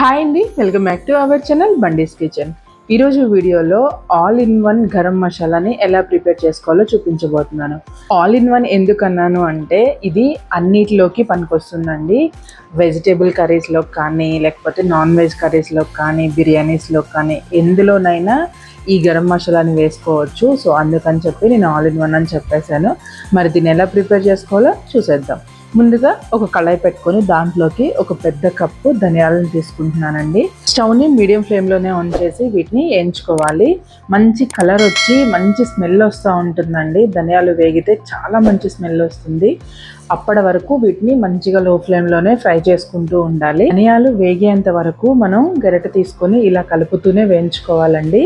Hi అండి, welcome back to our channel బండీస్ kitchen. ఈరోజు వీడియోలో ఆల్ ఇన్ వన్ గరం మసాలాని ఎలా ప్రిపేర్ చేసుకోవాలో చూపించబోతున్నాను. ఆల్ ఇన్ వన్ ఎందుకన్నాను అంటే ఇది అన్నిటిలోకి పనికొస్తుందండి. వెజిటేబుల్ కర్రీస్లో కానీ, లేకపోతే నాన్ వెజ్ కర్రీస్లో కానీ, బిర్యానీస్లో కానీ ఎందులోనైనా ఈ గరం మసాలాని వేసుకోవచ్చు. సో అందుకని చెప్పి నేను ఆల్ ఇన్ వన్ అని చెప్పేశాను. మరి దీన్ని ఎలా ప్రిపేర్ చేసుకోవాలో చూసేద్దాం. ముందుగా ఒక కళాయి పెట్టుకొని దాంట్లోకి ఒక పెద్ద కప్పు ధనియాలను తీసుకుంటున్నానండి. స్టవ్ని మీడియం ఫ్లేమ్లోనే ఆన్ చేసి వీటిని వేయించుకోవాలి. మంచి కలర్ వచ్చి మంచి స్మెల్ వస్తూ ఉంటుందండి. ధనియాలు వేగితే చాలా మంచి స్మెల్ వస్తుంది. అప్పటి వరకు వీటిని మంచిగా లో ఫ్లేమ్లోనే ఫ్రై చేసుకుంటూ ఉండాలి. ధనియాలు వేగేంత వరకు మనం గరిటె తీసుకొని ఇలా కలుపుతూనే వేయించుకోవాలండి.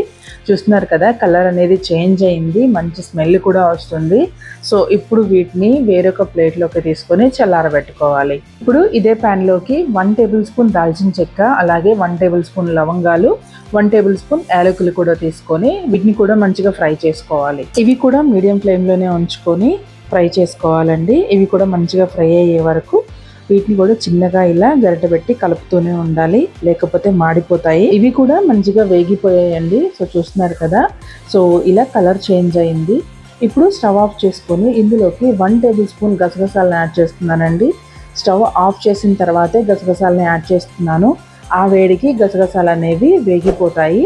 చూస్తున్నారు కదా, కలర్ అనేది చేంజ్ అయింది, మంచి స్మెల్ కూడా వస్తుంది. సో ఇప్పుడు వీటిని వేరొక ప్లేట్లోకి తీసుకొని చల్లారబెట్టుకోవాలి. ఇప్పుడు ఇదే ప్యాన్లోకి 1 టేబుల్ స్పూన్ దాల్చిన చెక్క, అలాగే 1 టేబుల్ స్పూన్ లవంగాలు, 1 టేబుల్ స్పూన్ యాలకులు కూడా తీసుకొని వీటిని కూడా మంచిగా ఫ్రై చేసుకోవాలి. ఇవి కూడా మీడియం ఫ్లేమ్లోనే ఉంచుకొని ఫ్రై చేసుకోవాలండి. ఇవి కూడా మంచిగా ఫ్రై అయ్యే వరకు వీటిని కూడా చిన్నగా ఇలా గరిటె పెట్టి కలుపుతూనే ఉండాలి, లేకపోతే మాడిపోతాయి. ఇవి కూడా మంచిగా వేగిపోయాయండి. సో చూస్తున్నారు కదా, సో ఇలా కలర్ చేంజ్ అయింది. ఇప్పుడు స్టవ్ ఆఫ్ చేసుకొని ఇందులోకి 1 టేబుల్ స్పూన్ గసగసాలను యాడ్ చేస్తున్నానండి. స్టవ్ ఆఫ్ చేసిన తర్వాతే గసగసాలని యాడ్ చేస్తున్నాను. ఆ వేడికి గసగసాలు అనేవి వేగిపోతాయి.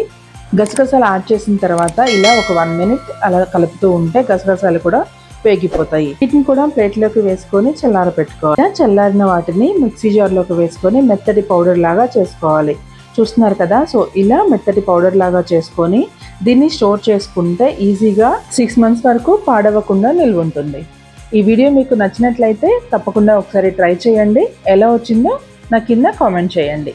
గసగసాలు యాడ్ చేసిన తర్వాత ఇలా ఒక 1 మినిట్ అలా కలుపుతూ ఉంటే గసగసాలు కూడా వేగిపోతాయి. వీటిని కూడా ప్లేట్లోకి వేసుకొని చల్లార పెట్టుకోవాలి. చల్లారిన వాటిని మిక్సీ జార్లోకి వేసుకొని మెత్తటి పౌడర్ లాగా చేసుకోవాలి. చూస్తున్నారు కదా, సో ఇలా మెత్తటి పౌడర్ లాగా చేసుకొని దీన్ని స్టోర్ చేసుకుంటే ఈజీగా 6 మంత్స్ వరకు పాడవకుండా నిల్వ ఉంటుంది. ఈ వీడియో మీకు నచ్చినట్లయితే తప్పకుండా ఒకసారి ట్రై చేయండి. ఎలా వచ్చిందో నా కింద కామెంట్ చేయండి.